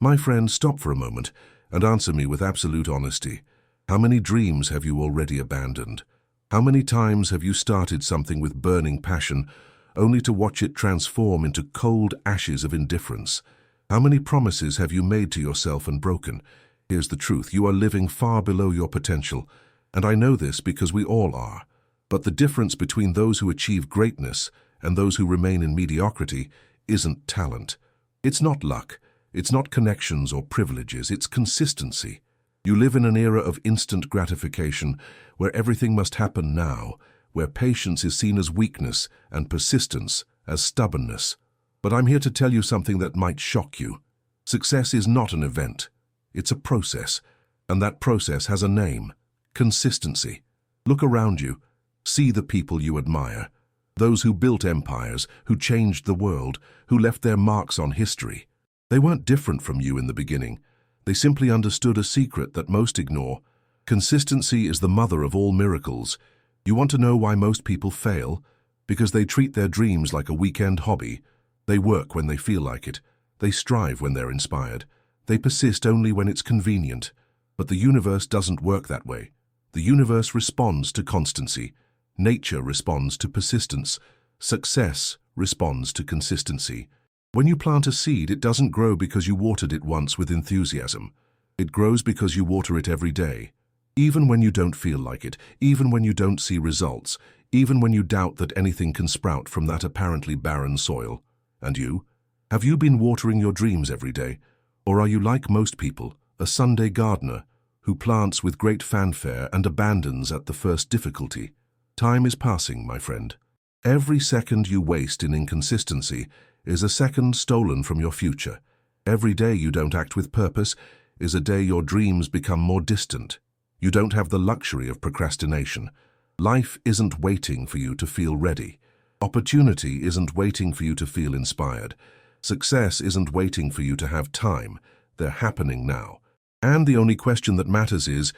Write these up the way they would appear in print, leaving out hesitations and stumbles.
My friend, stop for a moment and answer me with absolute honesty. How many dreams have you already abandoned? How many times have you started something with burning passion, only to watch it transform into cold ashes of indifference? How many promises have you made to yourself and broken? Here's the truth: you are living far below your potential, and I know this because we all are. But the difference between those who achieve greatness and those who remain in mediocrity isn't talent. It's not luck. It's not connections or privileges. It's consistency. You live in an era of instant gratification, where everything must happen now, where patience is seen as weakness and persistence as stubbornness. But I'm here to tell you something that might shock you. Success is not an event. It's a process, and that process has a name: consistency. Look around you. See the people you admire. Those who built empires, who changed the world, who left their marks on history. They weren't different from you in the beginning. They simply understood a secret that most ignore. Consistency is the mother of all miracles. You want to know why most people fail? Because they treat their dreams like a weekend hobby. They work when they feel like it. They strive when they're inspired. They persist only when it's convenient. But the universe doesn't work that way. The universe responds to constancy. Nature responds to persistence. Success responds to consistency. When you plant a seed, it doesn't grow because you watered it once with enthusiasm. It grows because you water it every day. Even when you don't feel like it, even when you don't see results, even when you doubt that anything can sprout from that apparently barren soil. And you? Have you been watering your dreams every day? Or are you like most people, a Sunday gardener, who plants with great fanfare and abandons at the first difficulty? Time is passing, my friend. Every second you waste in inconsistency is a second stolen from your future. Every day you don't act with purpose is a day your dreams become more distant. You don't have the luxury of procrastination. Life isn't waiting for you to feel ready. Opportunity isn't waiting for you to feel inspired. Success isn't waiting for you to have time. They're happening now. And the only question that matters is,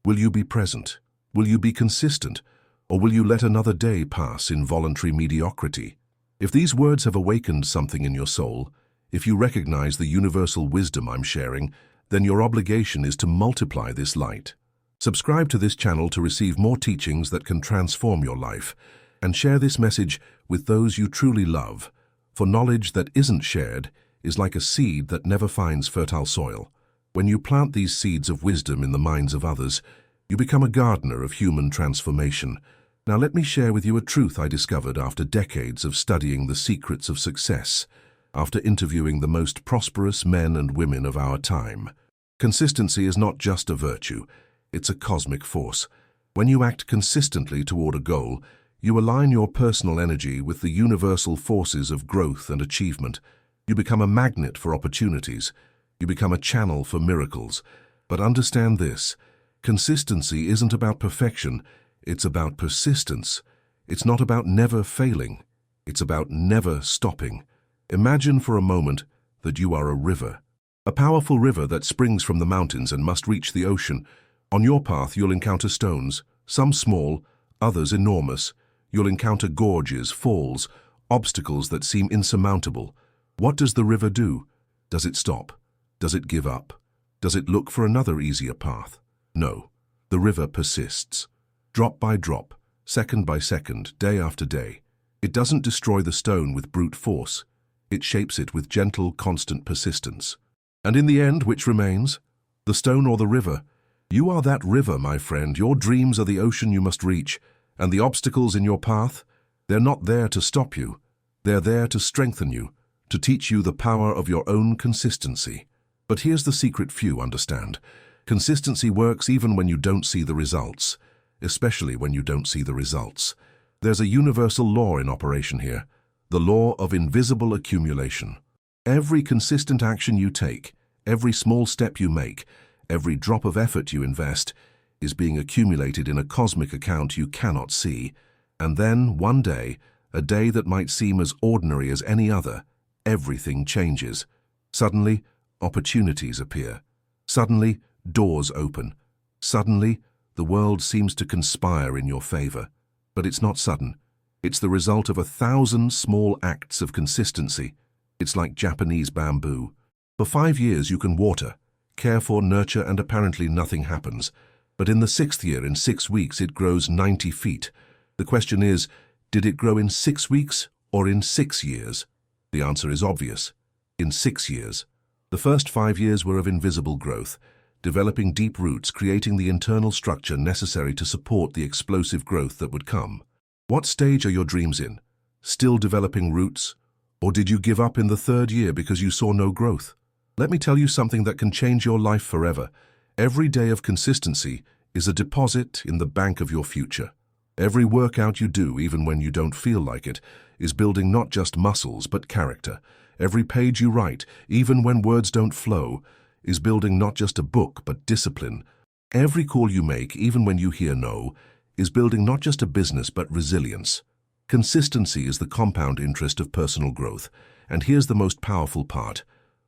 will you be present? Will you be consistent? Or will you let another day pass in voluntary mediocrity? If these words have awakened something in your soul, if you recognize the universal wisdom I'm sharing, then your obligation is to multiply this light. Subscribe to this channel to receive more teachings that can transform your life, and share this message with those you truly love, for knowledge that isn't shared is like a seed that never finds fertile soil. When you plant these seeds of wisdom in the minds of others, you become a gardener of human transformation. Now let me share with you a truth I discovered after decades of studying the secrets of success, after interviewing the most prosperous men and women of our time. Consistency is not just a virtue, it's a cosmic force. When you act consistently toward a goal, you align your personal energy with the universal forces of growth and achievement. You become a magnet for opportunities. You become a channel for miracles. But understand this: consistency isn't about perfection. It's about persistence. It's not about never failing. It's about never stopping. Imagine for a moment that you are a river. A powerful river that springs from the mountains and must reach the ocean. On your path, you'll encounter stones, some small, others enormous. You'll encounter gorges, falls, obstacles that seem insurmountable. What does the river do? Does it stop? Does it give up? Does it look for another easier path? No. The river persists. Drop by drop, second by second, day after day. It doesn't destroy the stone with brute force. It shapes it with gentle, constant persistence. And in the end, which remains? The stone or the river? You are that river, my friend. Your dreams are the ocean you must reach. And the obstacles in your path? They're not there to stop you. They're there to strengthen you, to teach you the power of your own consistency. But here's the secret few understand. Consistency works even when you don't see the results. Especially when you don't see the results. There's a universal law in operation here, the law of invisible accumulation. Every consistent action you take, every small step you make, every drop of effort you invest, is being accumulated in a cosmic account you cannot see. And then, one day, a day that might seem as ordinary as any other, everything changes. Suddenly, opportunities appear. Suddenly, doors open. Suddenly, the world seems to conspire in your favor. But it's not sudden. It's the result of 1,000 small acts of consistency. It's like Japanese bamboo. For 5 years you can water, care for, nurture, and apparently nothing happens. But in the 6th year, in 6 weeks, it grows 90 feet. The question is, did it grow in 6 weeks or in 6 years? The answer is obvious. In 6 years. The first 5 years were of invisible growth, developing deep roots, creating the internal structure necessary to support the explosive growth that would come. What stage are your dreams in? Still developing roots? Or did you give up in the 3rd year because you saw no growth? Let me tell you something that can change your life forever. Every day of consistency is a deposit in the bank of your future. Every workout you do, even when you don't feel like it, is building not just muscles but character. Every page you write, even when words don't flow, is building not just a book but discipline. Every call you make, even when you hear no, is building not just a business but resilience. Consistency is the compound interest of personal growth. And here's the most powerful part.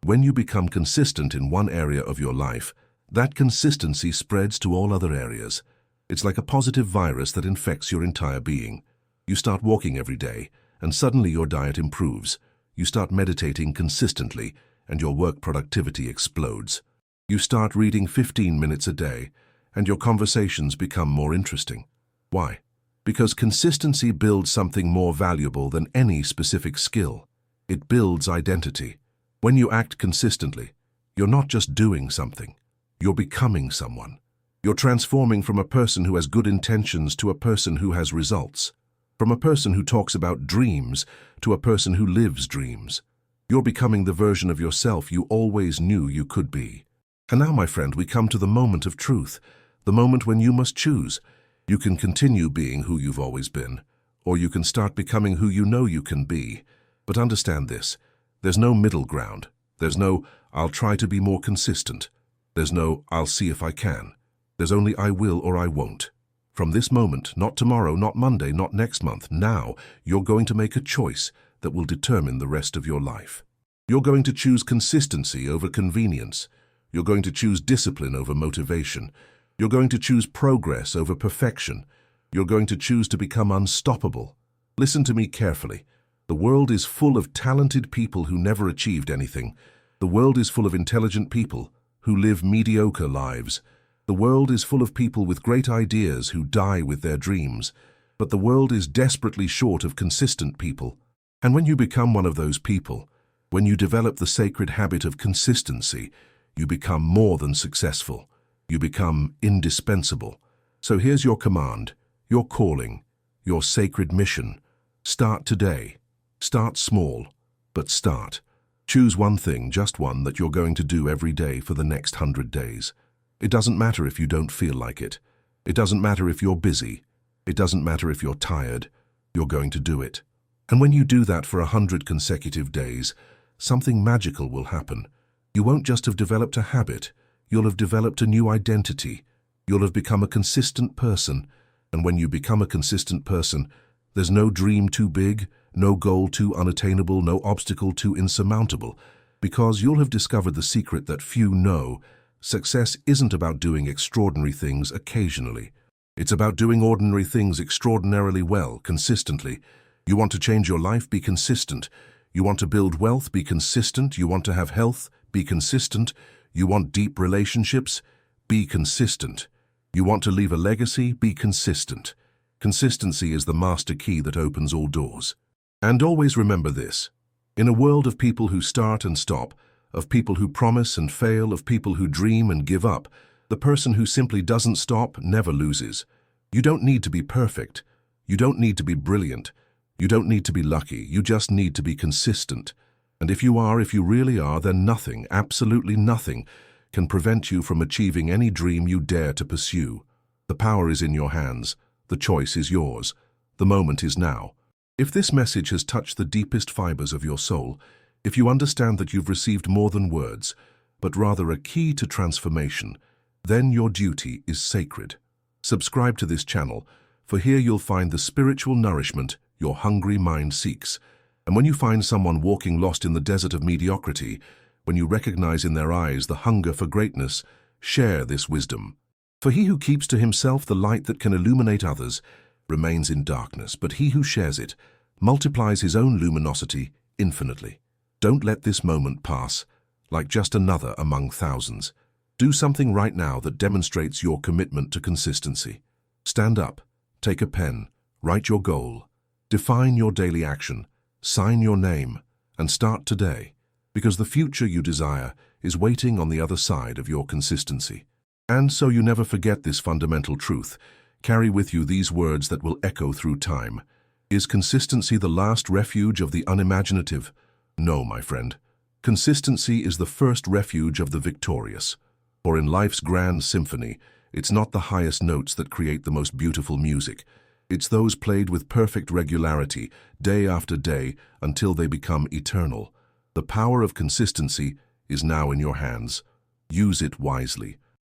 When you become consistent in one area of your life, that consistency spreads to all other areas. It's like a positive virus that infects your entire being. You start walking every day, and suddenly your diet improves. You start meditating consistently, and your work productivity explodes. You start reading 15 minutes a day, and your conversations become more interesting. Why? Because consistency builds something more valuable than any specific skill. It builds identity. When you act consistently, you're not just doing something. You're becoming someone. You're transforming from a person who has good intentions to a person who has results. From a person who talks about dreams to a person who lives dreams. You're becoming the version of yourself you always knew you could be. And now, my friend, we come to the moment of truth, the moment when you must choose. You can continue being who you've always been, or you can start becoming who you know you can be. But understand this, there's no middle ground. There's no, I'll try to be more consistent. There's no, I'll see if I can. There's only I will or I won't. From this moment, not tomorrow, not Monday, not next month, now, you're going to make a choice that will determine the rest of your life. You're going to choose consistency over convenience. You're going to choose discipline over motivation. You're going to choose progress over perfection. You're going to choose to become unstoppable. Listen to me carefully. The world is full of talented people who never achieved anything. The world is full of intelligent people who live mediocre lives. The world is full of people with great ideas who die with their dreams. But the world is desperately short of consistent people. And when you become one of those people, when you develop the sacred habit of consistency, you become more than successful. You become indispensable. So here's your command, your calling, your sacred mission. Start today. Start small, but start. Choose one thing, just one, that you're going to do every day for the next 100 days. It doesn't matter if you don't feel like it. It doesn't matter if you're busy. It doesn't matter if you're tired. You're going to do it. And when you do that for 100 consecutive days, something magical will happen. You won't just have developed a habit. You'll have developed a new identity. You'll have become a consistent person. And when you become a consistent person, there's no dream too big, no goal too unattainable, no obstacle too insurmountable, because you'll have discovered the secret that few know. Success isn't about doing extraordinary things occasionally. It's about doing ordinary things extraordinarily well, consistently. You want to change your life? Be consistent. You want to build wealth? Be consistent. You want to have health? Be consistent. You want deep relationships? Be consistent. You want to leave a legacy? Be consistent. Consistency is the master key that opens all doors. And always remember this. In a world of people who start and stop, of people who promise and fail, of people who dream and give up, the person who simply doesn't stop never loses. You don't need to be perfect. You don't need to be brilliant. You don't need to be lucky. You just need to be consistent. And if you really are, then nothing, absolutely nothing, can prevent you from achieving any dream you dare to pursue. The power is in your hands. The choice is yours. The moment is now. If this message has touched the deepest fibers of your soul, if you understand that you've received more than words, but rather a key to transformation, then your duty is sacred. Subscribe to this channel, for here you'll find the spiritual nourishment your hungry mind seeks. And when you find someone walking lost in the desert of mediocrity, when you recognize in their eyes the hunger for greatness, share this wisdom. For he who keeps to himself the light that can illuminate others remains in darkness, but he who shares it multiplies his own luminosity infinitely. Don't let this moment pass. like just another among thousands. Do something right now that demonstrates your commitment to consistency. Stand up, take a pen, write your goal, define your daily action, sign your name, and start today, because the future you desire is waiting on the other side of your consistency. And so you never forget this fundamental truth. Carry with you these words that will echo through time. Is consistency the last refuge of the unimaginative? No, my friend. Consistency is the first refuge of the victorious. For in life's grand symphony, it's not the highest notes that create the most beautiful music. It's those played with perfect regularity, day after day, until they become eternal. The power of consistency is now in your hands. Use it wisely.